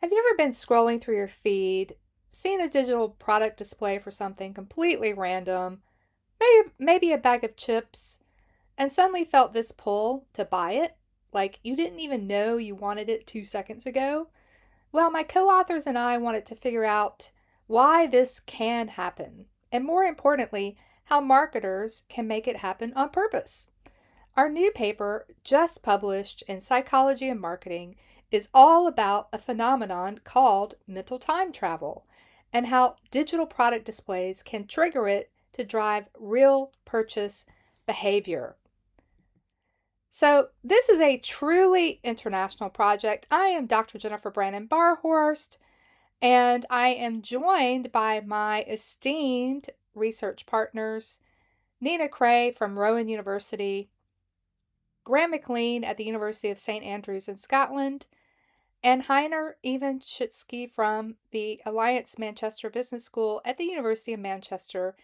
Have you ever been scrolling through your feed, seen a digital product display for something completely random, maybe a bag of chips, and suddenly felt this pull to buy it? Like you didn't even know you wanted it 2 seconds ago? Well, my co authors and I wanted to figure out why this can happen, and more importantly, how marketers can make it happen on purpose. Our new paper, just published in Psychology and Marketing, is all about a phenomenon called mental time travel and how digital product displays can trigger it to drive real purchase behavior. So, this is a truly international project. I am Dr. Jennifer Brannon Barhorst, and I am joined by my esteemed research partners, Nina Cray from Rowan University, Graham McLean at the University of St Andrews in Scotland, and Heiner Ivanchitsky from the Alliance Manchester Business School at the University of Manchester,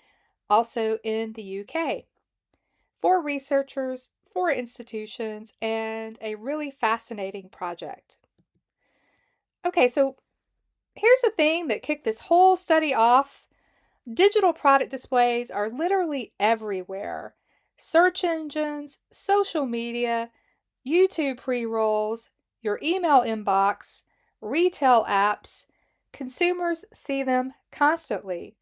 also in the UK. Four researchers, four institutions, and a really fascinating project. Okay, so here's the thing that kicked this whole study off. Digital product displays are literally everywhere. Search engines, social media, YouTube pre rolls, your email inbox, retail apps. Consumers see them constantly.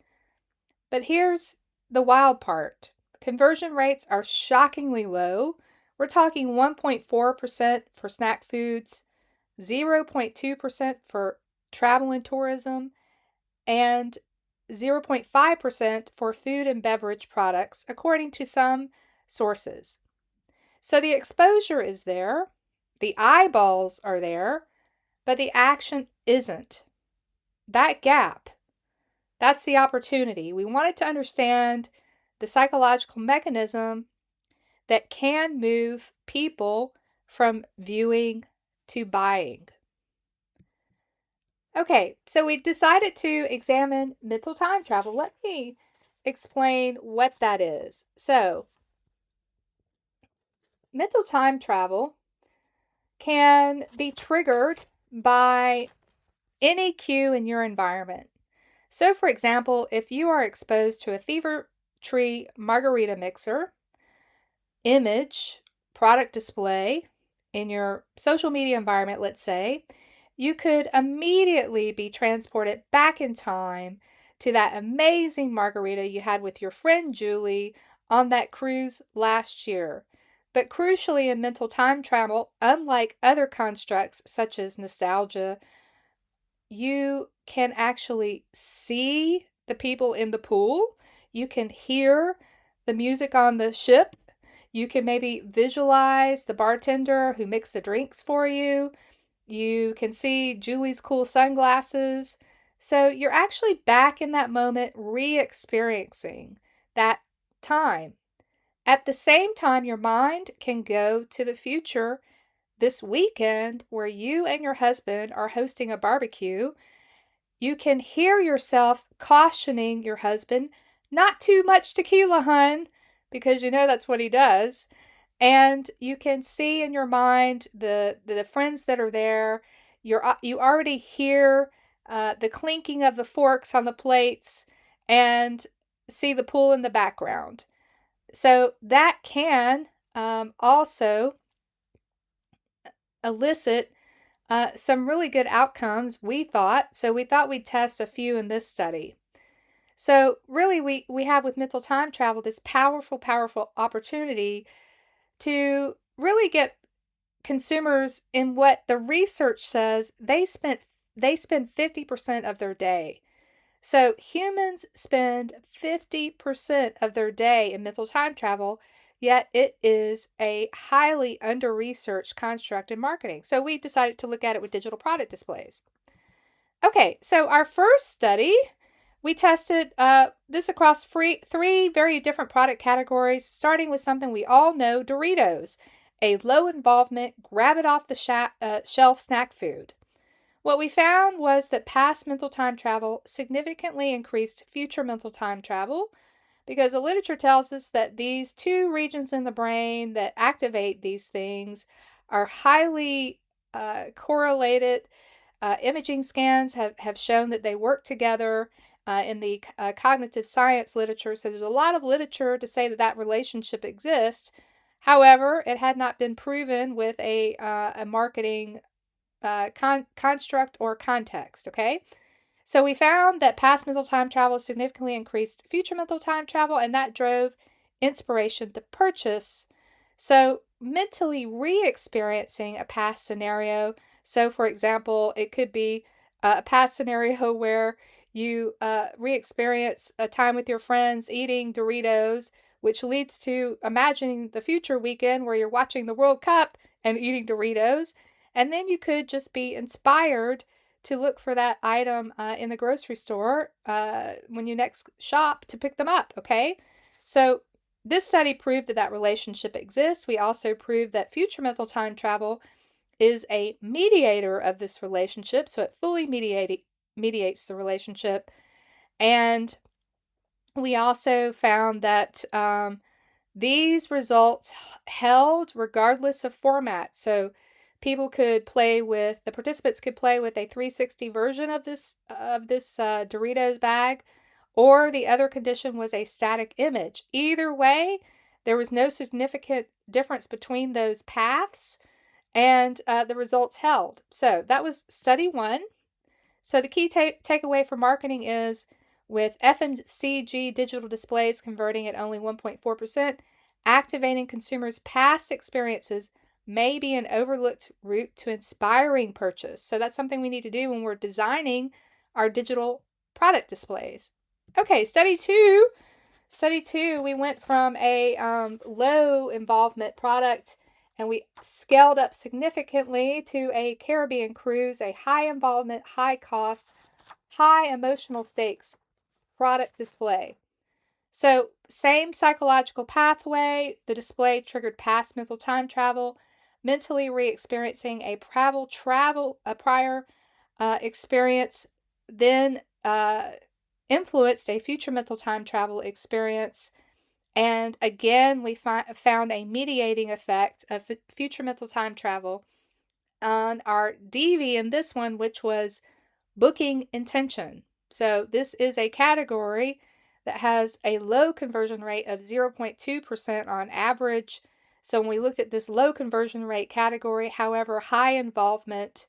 But here's the wild part: conversion rates are shockingly low. We're talking 1.4% for snack foods, 0.2% for travel and tourism, and 0.5% for food and beverage products, according to some sources. So the exposure is there, the eyeballs are there, but the action isn't. That gap, that's the opportunity. We wanted to understand the psychological mechanism that can move people from viewing to buying. Okay, so we decided to examine mental time travel. Let me explain what that is. So, mental time travel can be triggered by any cue in your environment. So, for example, if you are exposed to a fever tree margarita mixer, image, product display in your social media environment, let's say, you could immediately be transported back in time to that amazing margarita you had with your friend Julie on that cruise last year. But crucially, in mental time travel, unlike other constructs such as nostalgia, you can actually see the people in the pool. You can hear the music on the ship. You can maybe visualize the bartender who mixed the drinks for you. You can see Julie's cool sunglasses. So you're actually back in that moment, re experiencing that time. At the same time, your mind can go to the future this weekend where you and your husband are hosting a barbecue. You can hear yourself cautioning your husband, not too much tequila, hun, because you know that's what he does. And you can see in your mind the friends that are there. You already hear the clinking of the forks on the plates and see the pool in the background. So that can also elicit some really good outcomes, we thought. So we thought we'd test a few in this study. So really, we have with mental time travel this powerful, powerful opportunity to really get consumers in what the research says they spend 50% of their day. So humans spend 50% of their day in mental time travel, yet it is a highly under-researched construct in marketing. So we decided to look at it with digital product displays. Okay, so our first study, we tested this across three very different product categories, starting with something we all know, Doritos, a low involvement, grab it off the shelf snack food. What we found was that past mental time travel significantly increased future mental time travel because the literature tells us that these two regions in the brain that activate these things are highly correlated Imaging scans have shown that they work together in the cognitive science literature. So there's a lot of literature to say that that relationship exists. However, it had not been proven with a marketing construct or context. Okay. So we found that past mental time travel significantly increased future mental time travel, and that drove inspiration to purchase. So mentally re-experiencing a past scenario. So for example, it could be a past scenario where you re-experience a time with your friends eating Doritos, which leads to imagining the future weekend where you're watching the World Cup and eating Doritos. And then you could just be inspired to look for that item in the grocery store when you next shop to pick them up, okay? So this study proved that that relationship exists. We also proved that future mental time travel is a mediator of this relationship, so it fully mediates the relationship. And we also found that these results held regardless of format. So the participants could play with a 360 version of this Doritos bag, or the other condition was a static image. Either way, there was no significant difference between those paths, and the results held. So that was study 1. So the key takeaway for marketing is, with FMCG digital displays converting at only 1.4%, activating consumers' past experiences may be an overlooked route to inspiring purchase. So that's something we need to do when we're designing our digital product displays. Okay, study 2. Study 2, we went from a low involvement product and we scaled up significantly to a Caribbean cruise, a high involvement, high cost, high emotional stakes product display. So, same psychological pathway. The display triggered past mental time travel, mentally re-experiencing a prior experience, then influenced a future mental time travel experience. And again, we found a mediating effect of future mental time travel on our DV in this one, which was booking intention. So this is a category that has a low conversion rate of 0.2% on average. So when we looked at this low conversion rate category, however, high involvement,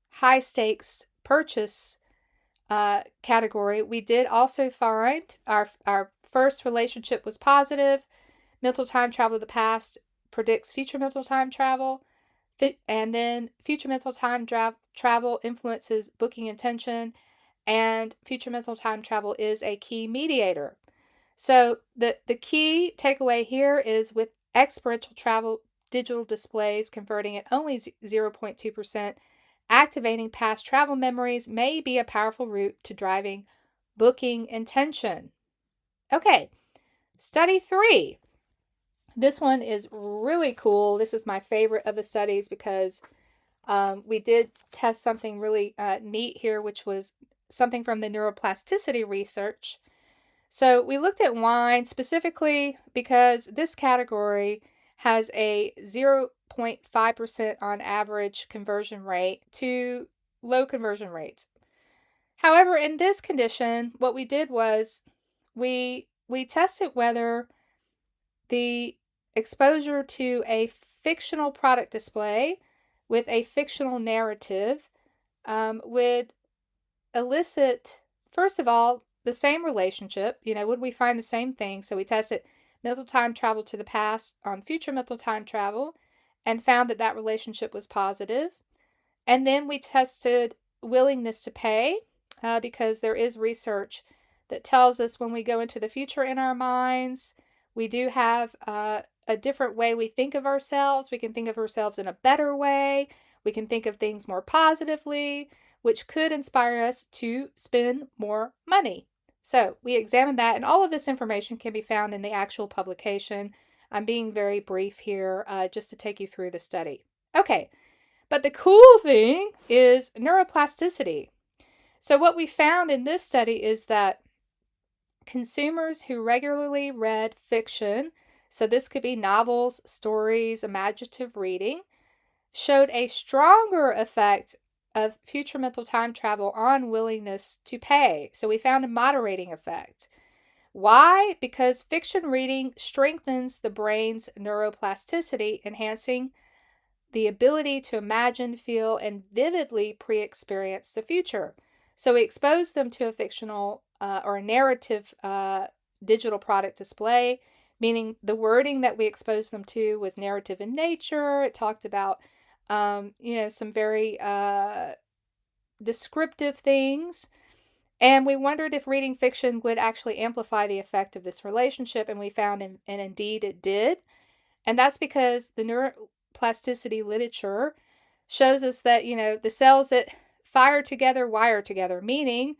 high stakes purchase category, we did also find our first relationship was positive. Mental time travel to the past predicts future mental time travel. And then future mental time travel influences booking intention. And future mental time travel is a key mediator. So the key takeaway here is, with experiential travel digital displays converting at only 0.2%, activating past travel memories may be a powerful route to driving booking intention. Okay, study 3. This one is really cool. This is my favorite of the studies because we did test something really neat here, which was something from the neuroplasticity research. So we looked at wine specifically because this category has a 0.5% on average conversion rate to low conversion rates. However, in this condition, what we did was we tested whether the exposure to a fictional product display with a fictional narrative would elicit, first of all, the same relationship. Would we find the same thing? So we tested mental time travel to the past on future mental time travel and found that that relationship was positive. And then we tested willingness to pay because there is research that tells us when we go into the future in our minds, we do have a different way we think of ourselves. We can think of ourselves in a better way. We can think of things more positively, which could inspire us to spend more money. So we examined that, and all of this information can be found in the actual publication. I'm being very brief here just to take you through the study. Okay, but the cool thing is neuroplasticity. So what we found in this study is that consumers who regularly read fiction, so this could be novels, stories, imaginative reading, showed a stronger effect of future mental time travel on willingness to pay. So we found a moderating effect. Why? Because fiction reading strengthens the brain's neuroplasticity, enhancing the ability to imagine, feel, and vividly pre experience the future. So we exposed them to a fictional or a narrative digital product display, meaning the wording that we exposed them to was narrative in nature. It talked about, some very descriptive things. And we wondered if reading fiction would actually amplify the effect of this relationship, and we found, and indeed it did. And that's because the neuroplasticity literature shows us that, the cells that fire together wire together, meaning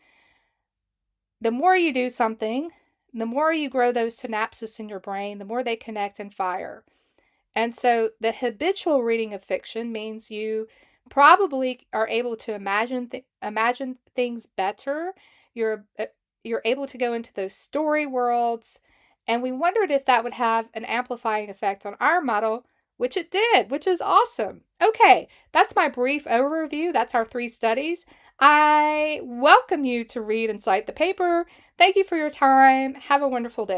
the more you do something, the more you grow those synapses in your brain, the more they connect and fire. And so the habitual reading of fiction means you probably are able to imagine things better. You're you're able to go into those story worlds, and we wondered if that would have an amplifying effect on our model, which it did, which is awesome. Okay, that's my brief overview. That's our 3 studies. I welcome you to read and cite the paper. Thank you for your time. Have a wonderful day.